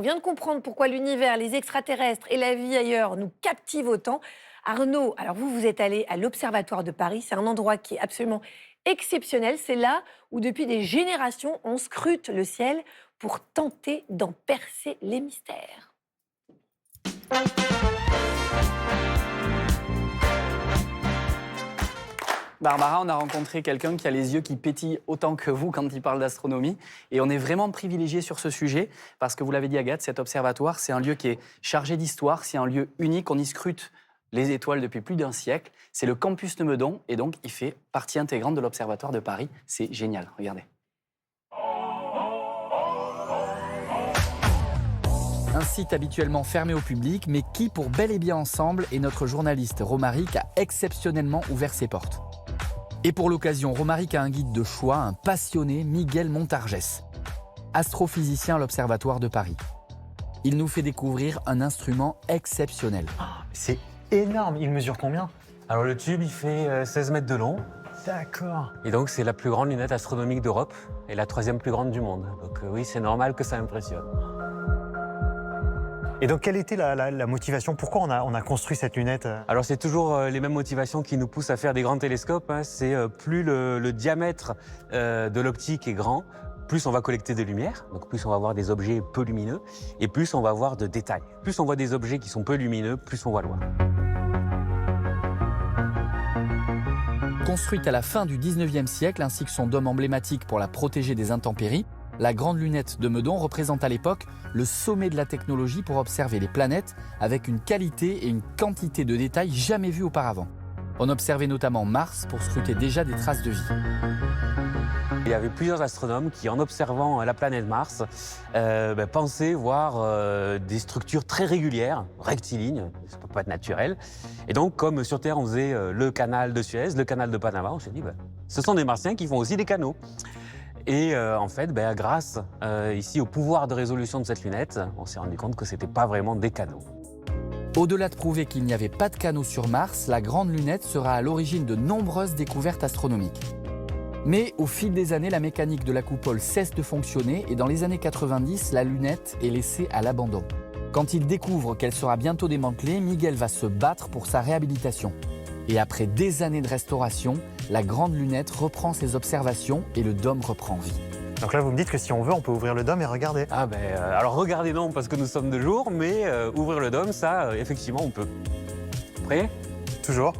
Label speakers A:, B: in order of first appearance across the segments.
A: On vient de comprendre pourquoi l'univers, les extraterrestres et la vie ailleurs nous captivent autant. Arnaud, alors vous êtes allé à l'Observatoire de Paris. C'est un endroit qui est absolument exceptionnel. C'est là où, depuis des générations, on scrute le ciel pour tenter d'en percer les mystères.
B: Barbara, on a rencontré quelqu'un qui a les yeux qui pétillent autant que vous quand il parle d'astronomie. Et on est vraiment privilégié sur ce sujet parce que vous l'avez dit, Agathe, cet observatoire, c'est un lieu qui est chargé d'histoire, c'est un lieu unique. On y scrute les étoiles depuis plus d'un siècle. C'est le campus de Meudon et donc il fait partie intégrante de l'Observatoire de Paris. C'est génial, regardez. Un site habituellement fermé au public, mais qui, pour bel et bien ensemble, et notre journaliste Romaric a exceptionnellement ouvert ses portes. Et pour l'occasion, Romaric a un guide de choix, un passionné, Miguel Montargès, astrophysicien à l'Observatoire de Paris. Il nous fait découvrir un instrument exceptionnel.
C: C'est énorme, il mesure combien?
D: Alors le tube, il fait 16 mètres de long.
C: D'accord.
D: Et donc c'est la plus grande lunette astronomique d'Europe et la troisième plus grande du monde. Donc oui, c'est normal que ça impressionne.
C: Et donc quelle était la motivation? Pourquoi on a construit cette lunette?
D: Alors c'est toujours les mêmes motivations qui nous poussent à faire des grands télescopes. C'est plus le diamètre de l'optique est grand, plus on va collecter de lumière, donc plus on va voir des objets peu lumineux, et plus on va voir de détails. Plus on voit des objets qui sont peu lumineux, plus on voit loin.
B: Construite à la fin du 19e siècle, ainsi que son dôme emblématique pour la protéger des intempéries, la grande lunette de Meudon représente à l'époque le sommet de la technologie pour observer les planètes avec une qualité et une quantité de détails jamais vues auparavant. On observait notamment Mars pour scruter déjà des traces de vie.
D: Il y avait plusieurs astronomes qui, en observant la planète Mars, pensaient voir des structures très régulières, rectilignes, ça ne peut pas être naturel. Et donc, comme sur Terre, on faisait le canal de Suez, le canal de Panama, on s'est dit, ce sont des Martiens qui font aussi des canaux. Et en fait, grâce ici au pouvoir de résolution de cette lunette, on s'est rendu compte que ce n'était pas vraiment des canaux.
B: Au-delà de prouver qu'il n'y avait pas de canaux sur Mars, la grande lunette sera à l'origine de nombreuses découvertes astronomiques. Mais au fil des années, la mécanique de la coupole cesse de fonctionner et dans les années 90, la lunette est laissée à l'abandon. Quand il découvre qu'elle sera bientôt démantelée, Miguel va se battre pour sa réhabilitation. Et après des années de restauration, la grande lunette reprend ses observations et le dôme reprend vie.
C: Donc là, vous me dites que si on veut, on peut ouvrir le dôme et regarder.
D: Alors regardez non, parce que nous sommes de jour, mais ouvrir le dôme, ça, effectivement, on peut. Prêt?
C: Toujours.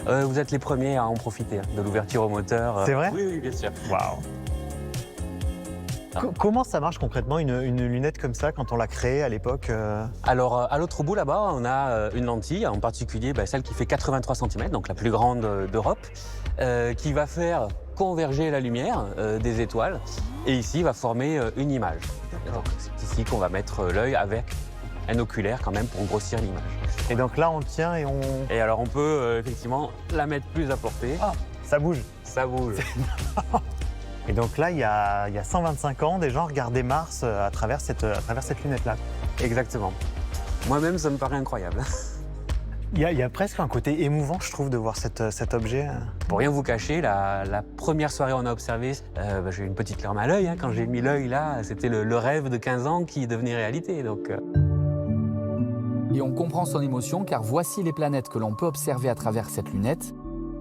D: Vous êtes les premiers à en profiter de l'ouverture au moteur.
C: C'est vrai?
D: Oui, bien sûr.
C: Waouh. Comment ça marche concrètement une lunette comme ça quand on l'a créée à l'époque?
D: Alors, à l'autre bout là-bas, on a une lentille, en particulier celle qui fait 83 cm, donc la plus grande d'Europe, qui va faire converger la lumière des étoiles et ici va former une image. Donc, c'est ici qu'on va mettre l'œil avec un oculaire quand même pour grossir l'image.
C: Et donc là, on le tient et on...
D: Et alors, on peut effectivement la mettre plus à portée.
C: Ah, ça bouge.
D: Ça bouge.
C: Et donc là, il y a 125 ans, des gens regardaient Mars à travers cette lunette-là.
D: Exactement. Moi-même, ça me paraît incroyable.
C: Il y a presque un côté émouvant, je trouve, de voir cet objet.
D: Pour rien vous cacher, la première soirée où on a observé, j'ai eu une petite larme à l'œil. Quand j'ai mis l'œil là, c'était le rêve de 15 ans qui devenait réalité. Donc,
B: Et on comprend son émotion car voici les planètes que l'on peut observer à travers cette lunette.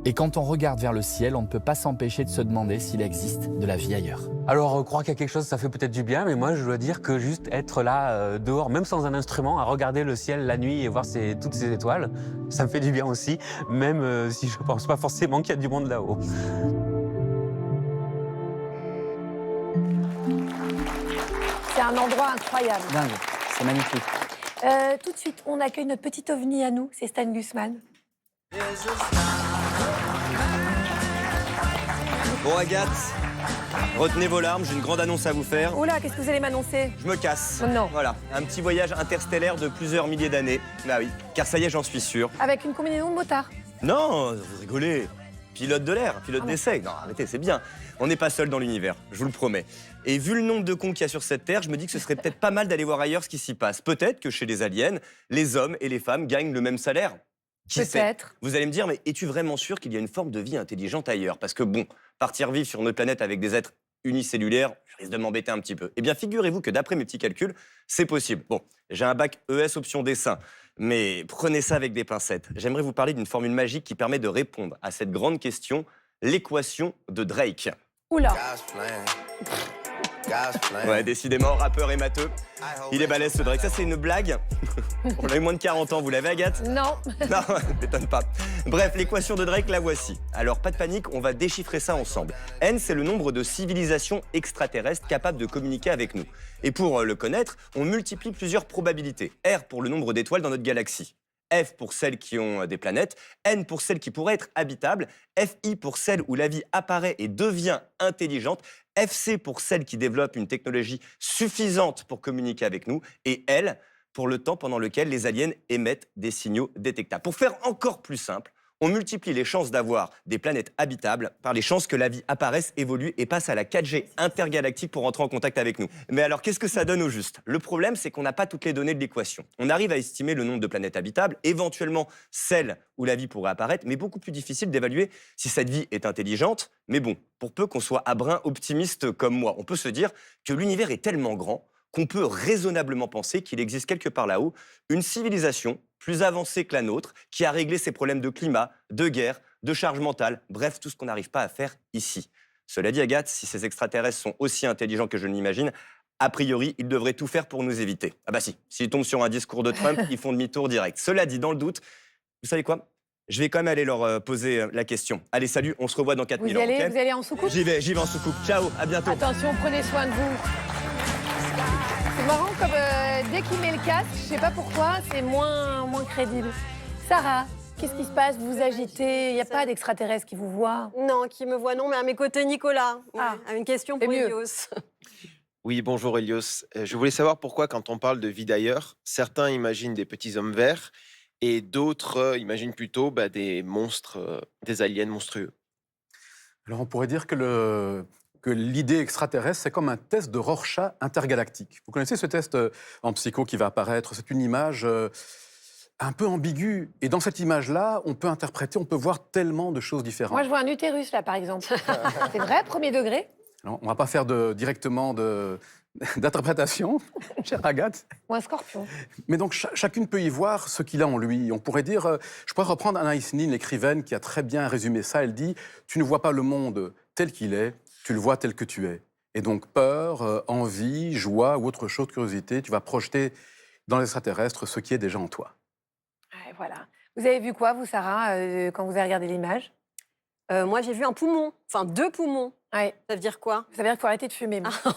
B: Et quand on regarde vers le ciel, on ne peut pas s'empêcher de se demander s'il existe de la vie ailleurs.
D: Alors, croire qu'il y a quelque chose, ça fait peut-être du bien, mais moi, je dois dire que juste être là, dehors, même sans un instrument, à regarder le ciel la nuit et voir toutes ces étoiles, ça me fait du bien aussi, même si je ne pense pas forcément qu'il y a du monde là-haut.
A: C'est un endroit incroyable.
B: Dingue, c'est magnifique.
A: Tout de suite, on accueille notre petit ovni à nous, c'est Stan Gusman.
E: Bon Agathe, retenez vos larmes, j'ai une grande annonce à vous faire.
A: Oula, qu'est-ce que vous allez m'annoncer?
E: Je me casse.
A: Oh non.
E: Voilà, un petit voyage interstellaire de plusieurs milliers d'années. Bah oui, car ça y est, j'en suis sûr.
A: Avec une combinaison de motards.
E: Non, vous rigolez. Pilote de l'air, pilote
A: Ah bon.
E: d'essai. Non, arrêtez, c'est bien. On n'est pas seul dans l'univers, je vous le promets. Et vu le nombre de cons qu'il y a sur cette Terre, je me dis que ce serait peut-être pas mal d'aller voir ailleurs ce qui s'y passe. Peut-être que chez les aliens, les hommes et les femmes gagnent le même salaire. Qui sait?
A: Peut-être.
E: Vous allez me dire, mais es-tu vraiment sûr qu'il y a une forme de vie intelligente ailleurs? Parce que bon, partir vivre sur une autre planète avec des êtres unicellulaire, je risque de m'embêter un petit peu. Eh bien, figurez-vous que d'après mes petits calculs, c'est possible. Bon, j'ai un bac ES option dessin, mais prenez ça avec des pincettes. J'aimerais vous parler d'une formule magique qui permet de répondre à cette grande question, l'équation de Drake.
A: Oula.
E: Ouais, décidément, rappeur et matheux. Il est balèze ce Drake. Ça, c'est une blague. On a eu moins de 40 ans, vous l'avez, Agathe?
A: Non.
E: Non, m'étonne pas. Bref, l'équation de Drake, la voici. Alors, pas de panique, on va déchiffrer ça ensemble. N, c'est le nombre de civilisations extraterrestres capables de communiquer avec nous. Et pour le connaître, on multiplie plusieurs probabilités. R pour le nombre d'étoiles dans notre galaxie. F pour celles qui ont des planètes, N pour celles qui pourraient être habitables, FI pour celles où la vie apparaît et devient intelligente, FC pour celles qui développent une technologie suffisante pour communiquer avec nous, et L pour le temps pendant lequel les aliens émettent des signaux détectables. Pour faire encore plus simple, on multiplie les chances d'avoir des planètes habitables par les chances que la vie apparaisse, évolue et passe à la 4G intergalactique pour entrer en contact avec nous. Mais alors, qu'est-ce que ça donne au juste? Le problème, c'est qu'on n'a pas toutes les données de l'équation. On arrive à estimer le nombre de planètes habitables, éventuellement celles où la vie pourrait apparaître, mais beaucoup plus difficile d'évaluer si cette vie est intelligente. Mais bon, pour peu qu'on soit à brin optimiste comme moi, on peut se dire que l'univers est tellement grand qu'on peut raisonnablement penser qu'il existe quelque part là-haut une civilisation plus avancée que la nôtre, qui a réglé ses problèmes de climat, de guerre, de charge mentale, bref, tout ce qu'on n'arrive pas à faire ici. Cela dit, Agathe, si ces extraterrestres sont aussi intelligents que je l'imagine, a priori, ils devraient tout faire pour nous éviter. Ah bah si, s'ils tombent sur un discours de Trump, ils font demi-tour direct. Cela dit, dans le doute, vous savez quoi? Je vais quand même aller leur poser la question. Allez, salut, on se revoit dans 4000 ans, ok?
A: Vous allez en soucoupe?
E: J'y vais en soucoupe. Ciao, à bientôt.
A: Attention, prenez soin de vous. C'est marrant comme dès qu'il met le casque, je sais pas pourquoi, c'est moins crédible. Sarah, qu'est-ce qui se passe? Vous vous agitez, il n'y a pas d'extraterrestre qui vous voit?
F: Non, qui me voit non, mais à mes côtés, Nicolas.
A: Ah.
F: A une question
A: C'est
F: pour
A: mieux.
F: Elios.
G: Oui, bonjour Elios. Je voulais savoir pourquoi, quand on parle de vie d'ailleurs, certains imaginent des petits hommes verts et d'autres imaginent plutôt des monstres, des aliens monstrueux.
H: Alors on pourrait dire que l'idée extraterrestre, c'est comme un test de Rorschach intergalactique. Vous connaissez ce test en psycho qui va apparaître? C'est une image un peu ambiguë. Et dans cette image-là, on peut interpréter, on peut voir tellement de choses différentes.
A: Moi, je vois un utérus là, par exemple. C'est vrai, premier degré?
H: Alors, on ne va pas faire directement d'interprétation, chère Agathe.
A: Ou un scorpion?
H: Mais donc, chacune peut y voir ce qu'il a en lui. On pourrait dire, je pourrais reprendre Anaïs Nin, l'écrivaine, qui a très bien résumé ça. Elle dit, tu ne vois pas le monde tel qu'il est, tu le vois tel que tu es. Et donc, peur, envie, joie ou autre chose, curiosité, tu vas projeter dans l'extraterrestre ce qui est déjà en toi.
A: Ouais, voilà. Vous avez vu quoi, vous, Sarah, quand vous avez regardé l'image?
F: Moi, j'ai vu un poumon, enfin 2 poumons.
A: Ouais.
F: Ça veut dire quoi?
A: Ça veut dire qu'il faut arrêter de fumer. moi.
F: Ah,